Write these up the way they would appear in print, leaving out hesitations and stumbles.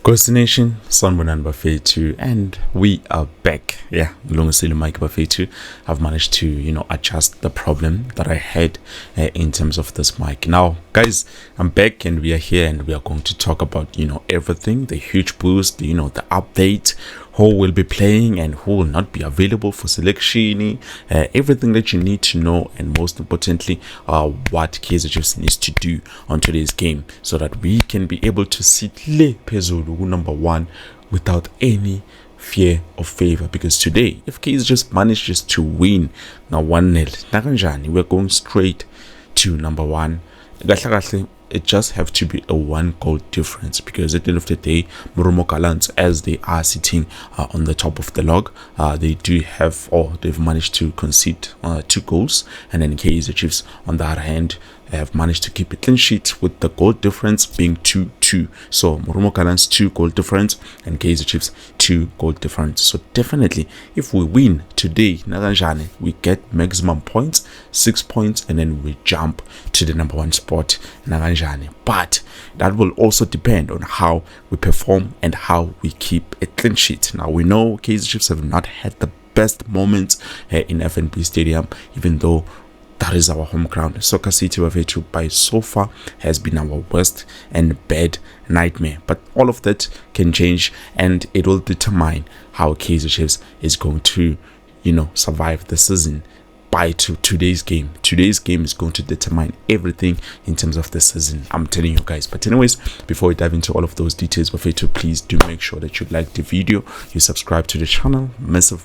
Nation, Sanbonan Bafetu, and we are back. Yeah, Lungasili Mike Bafetu. I've managed to, adjust the problem that I had in terms of this mic. Now, guys, I'm back and we are here and we are going to talk about, everything, the huge boost, the update, who will be playing and who will not be available for selection, everything that you need to know, and most importantly, what Kaizer just needs to do on today's game so that we can be able to sit le Pezulu number one without any fear of favor. Because today, if Kaizer just manages to win now 1-0, we're going straight to number one. It just have to be a 1 goal difference, because at the end of the day, Murumo Gallants, as they are sitting on the top of the log, they do have, or they've managed to concede 2 goals, and then Kaizer Chiefs on the other hand have managed to keep a clean sheet with the goal difference being 2-2. So Murumo Gallants 2 goal difference and Kaizer Chiefs 2 goal difference. So definitely, if we win today, we get maximum points, 6 points, and then we jump to the number 1 spot. But that will also depend on how we perform and how we keep a clean sheet. Now we know Kaizer Chiefs have not had the best moments in FNB Stadium, even though that is our home ground. Soccer City Bafetu by so far has been our worst and bad nightmare. But all of that can change, and it will determine how Kaizer Chiefs is going to, survive the season. By today's game. Today's game is going to determine everything in terms of the season, I'm telling you guys. But anyways, before we dive into all of those details, please do make sure that you like the video, you subscribe to the channel. Massive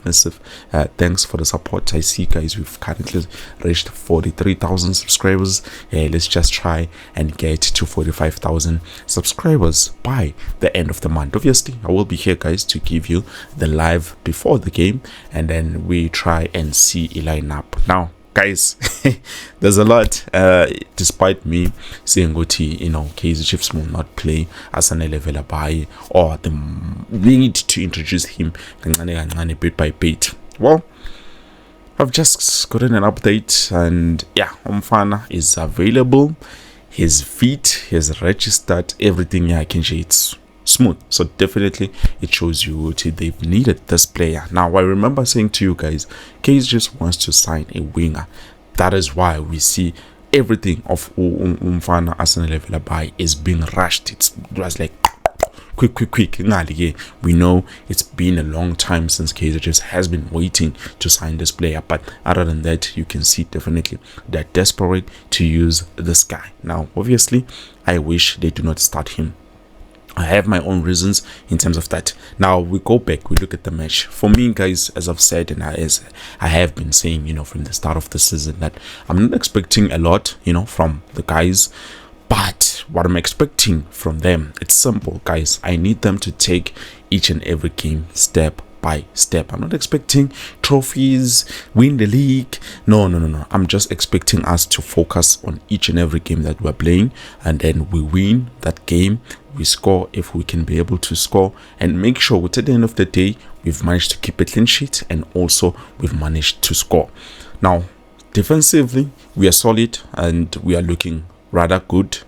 thanks for the support. I see, guys, we've currently reached 43,000 subscribers. Let's just try and get to 45,000 subscribers by the end of the month. Obviously, I will be here, guys, to give you the live before the game, and then we try and see a lineup. Now, guys, there's a lot, despite me saying Kaizer Chiefs will not play as an Velabai, or the need to introduce him bit by bit. Well, I've just gotten an update, and yeah, Umfana is available. His feet, his registered, everything. I can say it's smooth. So definitely it shows you they've needed this player. Now I remember saying to you guys, Kaizer just wants to sign a winger. That is why we see everything of Umfana Arsenal Velabai is being rushed. It was like quick. We know it's been a long time since Kaizer just has been waiting to sign this player, but other than that, you can see definitely they're desperate to use this guy. Now obviously I wish they do not start him. I have my own reasons in terms of that. Now we go back, we look at the match. For me, guys, as I've said, and as I have been saying, from the start of the season, that I'm not expecting a lot, from the guys. But what I'm expecting from them, it's simple, guys. I need them to take each and every game step by step. I'm not expecting trophies, win the league. No. I'm just expecting us to focus on each and every game that we're playing, and then we win that game. We score if we can be able to score, and make sure at the end of the day we've managed to keep a clean sheet, and also we've managed to score. Now defensively we are solid and we are looking rather good.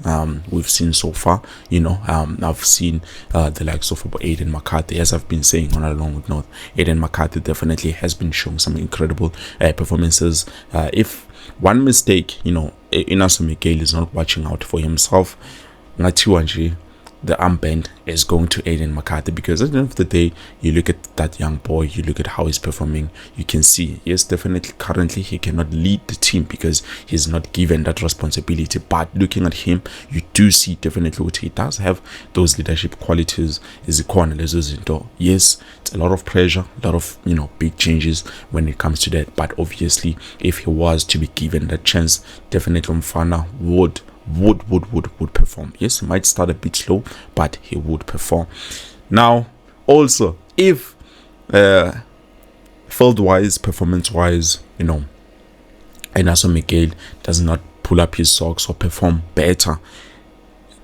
We've seen so far, I've seen the likes of Aiden McCarthy, as I've been saying on Along with North. Aiden McCarthy definitely has been showing some incredible performances. If one mistake, Inaso Miguel is not watching out for himself, the armband is going to Aiden McCarthy, because at the end of the day, you look at that young boy, you look at how he's performing, you can see, yes, definitely currently he cannot lead the team because he's not given that responsibility, but looking at him, you do see definitely what he does have, those leadership qualities. Is the corner, yes, it's a lot of pressure, a lot of big changes when it comes to that, but obviously if he was to be given that chance, definitely Mfana would perform. Yes, he might start a bit slow, but he would perform. Now also, if field wise, performance wise, Inaso Miguel does not pull up his socks or perform better,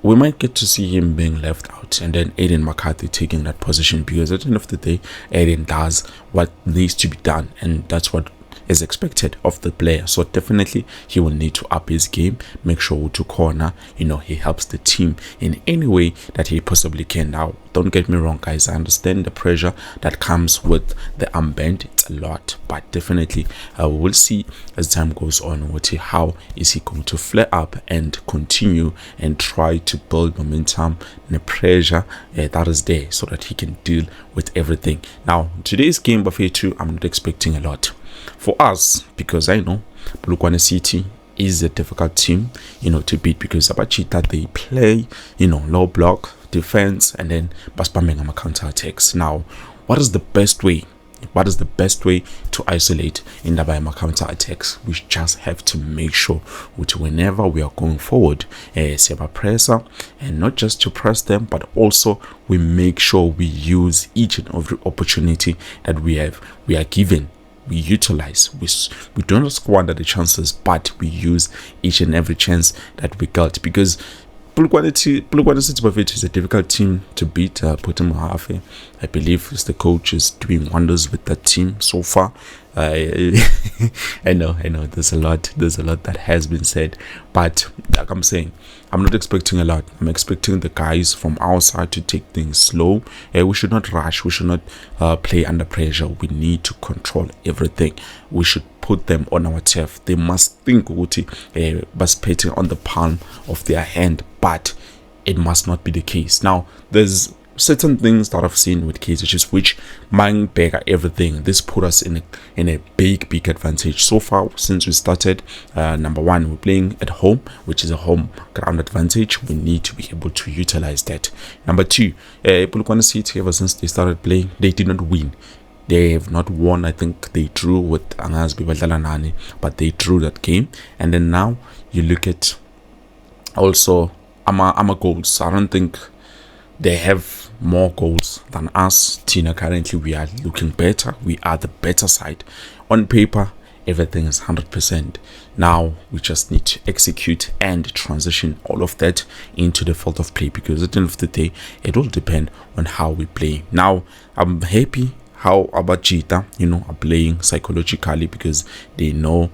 we might get to see him being left out, and then Aiden McCarthy taking that position, because at the end of the day, Aiden does what needs to be done, and that's what is expected of the player. So definitely he will need to up his game, make sure to corner, he helps the team in any way that he possibly can. Now, don't get me wrong, guys, I understand the pressure that comes with the armband. It's a lot, but definitely we will see as time goes on how is he going to flare up and continue and try to build momentum and the pressure that is there, so that he can deal with everything. Now, today's game buffet 2, I'm not expecting a lot for us, because I know Polokwane City is a difficult team to beat, because Abachita, they play low block defense and then baspamming on counter attacks. Now, what is the best way to isolate in the counter attacks? We just have to make sure that whenever we are going forward, cyber pressure, and not just to press them, but also we make sure we use each and every opportunity that we are given. We utilize, we don't squander the chances, but we use each and every chance that we got, because Polokwane City Buffet is a difficult team to beat. Putem Mahafe, I believe, is the coach, is doing wonders with that team so far. I know there's a lot that has been said, but like I'm saying, I'm not expecting a lot. I'm expecting the guys from our side to take things slow. We should not rush. We should not play under pressure. We need to control everything. We should put them on our turf. They must think baspating on the palm of their hand, but it must not be the case. Now, there's certain things that I've seen with Kaizer, which might beggar everything. This put us in a big advantage so far since we started. Number one, we're playing at home, which is a home ground advantage. We need to be able to utilize that. Number two, Polokwane City, ever since they started playing, they did not win. They have not won. I think they drew with Angazbi Badalanani, but they drew that game. And then now you look at also Ama goals. I don't think they have more goals than us. Tina, currently we are looking better. We are the better side. On paper, everything is 100%. Now we just need to execute and transition all of that into the field of play, because at the end of the day, it will depend on how we play. Now, I'm happy how Abachita, are playing psychologically, because they know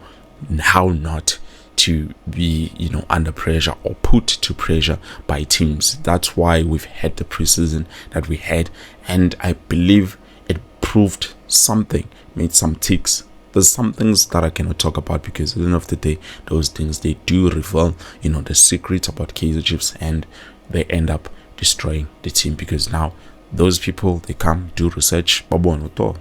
how not to be under pressure or put to pressure by teams. That's why we've had the preseason that we had, and I believe it proved something, made some ticks. There's some things that I cannot talk about, because at the end of the day, those things, they do reveal the secrets about Kaizer Chiefs, and they end up destroying the team, because now those people, they come do research,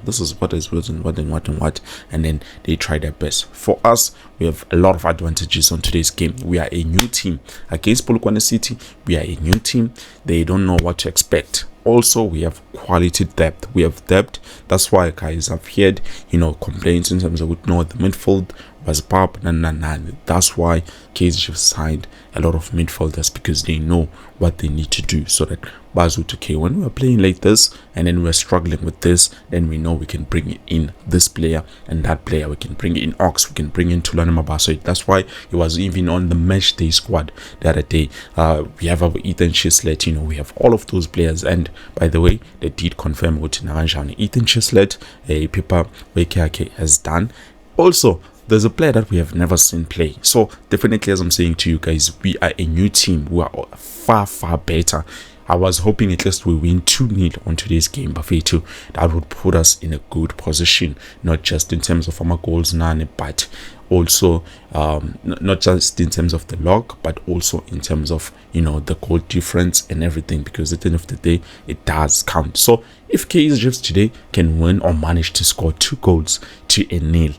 this is what is written, what and what, and then they try their best. For us, we have a lot of advantages on today's game. We are a new team against Polokwane City. We are a new team. They don't know what to expect. Also, we have quality depth. We have depth. That's why, guys, I've heard complaints in terms of the midfield was pop. That's why Kaizer signed a lot of midfielders, because they know what they need to do, so that when we are playing like this and then we're struggling with this, then we know we can bring in this player and that player. We can bring in Ox, we can bring in Tulane Mabaso. That's why he was even on the match day squad the other day. We have our Ethan Chislet, we have all of those players. And by the way, they did confirm what Ethan Chislet, Pippa Wekake has done. Also, there's a player that we have never seen play. So definitely, as I'm saying to you guys, we are a new team. We are far better. I was hoping at least we win 2-0 on today's game, Buffet 2. That would put us in a good position, not just in terms of our goals, but also not just in terms of the log, but also in terms of the goal difference and everything, because at the end of the day, it does count. So if Kaizer Chiefs today can win or manage to score 2 goals to 0,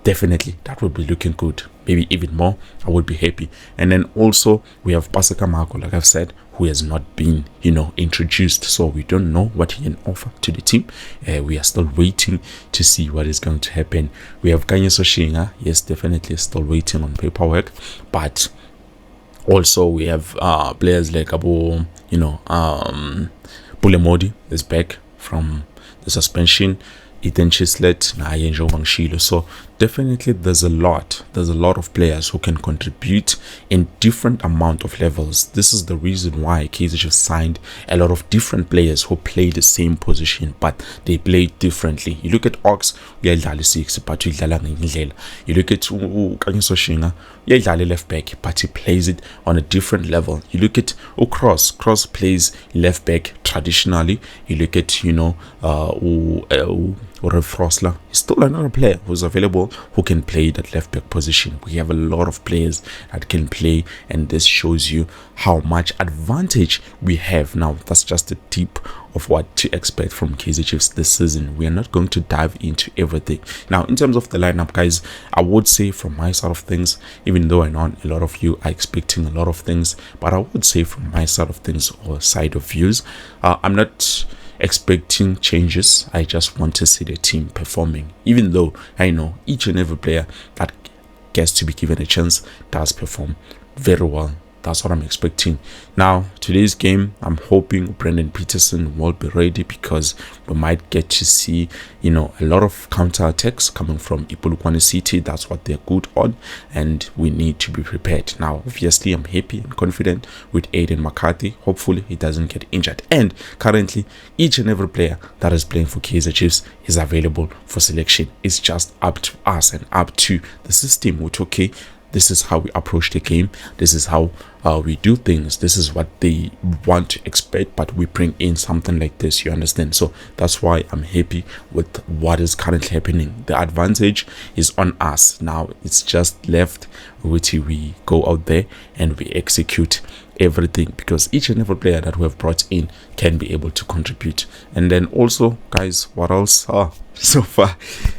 definitely that would be looking good. Maybe even more, I would be happy. And then also we have Paseka Marco, like I've said, who has not been introduced, so we don't know what he can offer to the team. We are still waiting to see what is going to happen. We have Kaizer Shinga, yes, definitely still waiting on paperwork, but also we have players like Abu Pulemodi is back from the suspension. Ethan Chislet, so definitely there's a lot of players who can contribute in different amount of levels. This is the reason why Kaizer just signed a lot of different players who play the same position but they play differently. You look at Ox, uyadlala 6 but uyadlala ngenye indlela. You look at Kaizer Shinga, uyadlala left back but he plays it on a different level. You look at Cross plays left back traditionally. You look at Frosler is still another player who's available who can play that left back position. We have a lot of players that can play, and this shows you how much advantage we have now. That's just a tip of what to expect from Kaizer Chiefs this season. We are not going to dive into everything. Now, in terms of the lineup, guys, I would say from my side of things, even though I know a lot of you are expecting a lot of things, but I would say from my side of things or side of views, I'm not expecting changes. I just want to see the team performing, even though I know each and every player that gets to be given a chance does perform very well. That's what I'm expecting. Now, today's game, I'm hoping Brendan Peterson will be ready because we might get to see, a lot of counter attacks coming from Ipolokwane City. That's what they're good on, and we need to be prepared. Now, obviously, I'm happy and confident with Aiden McCarthy. Hopefully, he doesn't get injured. And currently, each and every player that is playing for Kaizer Chiefs is available for selection. It's just up to us and up to the system, which, okay, this is how we approach the game. This is how we do things. This is what they want to expect, but we bring in something like this, you understand? So that's why I'm happy with what is currently happening. The advantage is on us now. It's just left with we go out there and we execute everything, because each and every player that we have brought in can be able to contribute. And then also, guys, what else? So far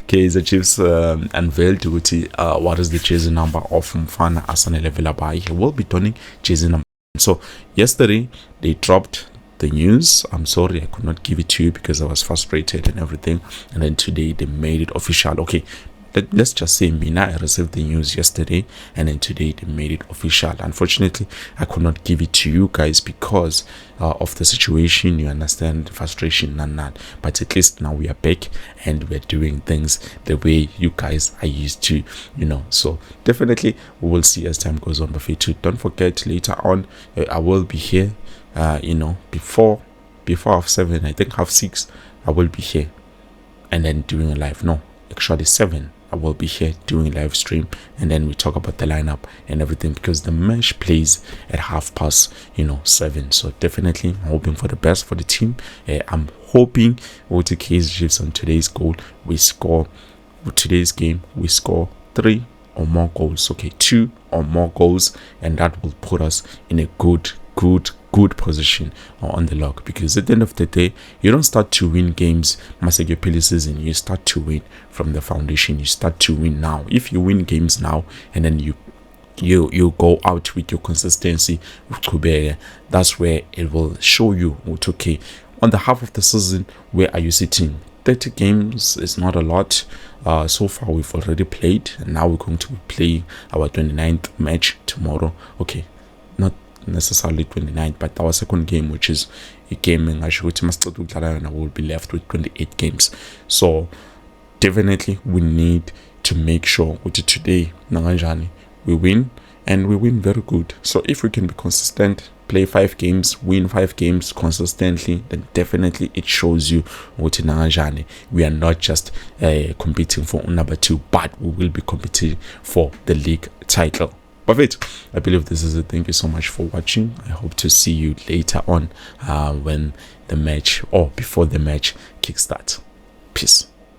Kaizer Chiefs unveiled what is the jersey number of Mfana Asanele Velabai. He will be donning jersey number. So yesterday they dropped the news. I'm sorry I could not give it to you because I was frustrated and everything, and then today they made it official. Okay, let's just say Mina received the news yesterday, and then today they made it official. Unfortunately, I could not give it to you guys because of the situation. You understand the frustration and that. But at least now we are back and we're doing things the way you guys are used to, So definitely we will see as time goes on. But don't forget, later on I will be here. Before 7, I think 6:30, I will be here, and then doing a live. No, actually 7. I will be here doing a live stream, and then we talk about the lineup and everything, because the match plays at 7:30. So definitely I'm hoping for the best for the team. I'm hoping with the Kaizer Chiefs on today's game we score 3 or more goals. Okay, 2 or more goals, and that will put us in a good position on the log, because at the end of the day, you don't start to win games Masegepeli season. You start to win from the foundation. You start to win now. If you win games now and then you go out with your consistency, that's where it will show you okay, on the half of the season, where are you sitting? 30 games is not a lot. So far we've already played, and now we're going to play our 29th match tomorrow. Okay, not necessarily 29th, but our second game, which is a game in Ashwati, will be left with 28 games. So definitely we need to make sure with today we win, and we win very good. So if we can be consistent, play 5 games, win 5 games consistently, then definitely it shows you what we are not just competing for number 2, but we will be competing for the league title. Perfect. I believe this is it. Thank you so much for watching. I hope to see you later on when the match or before the match kickstarts. Peace.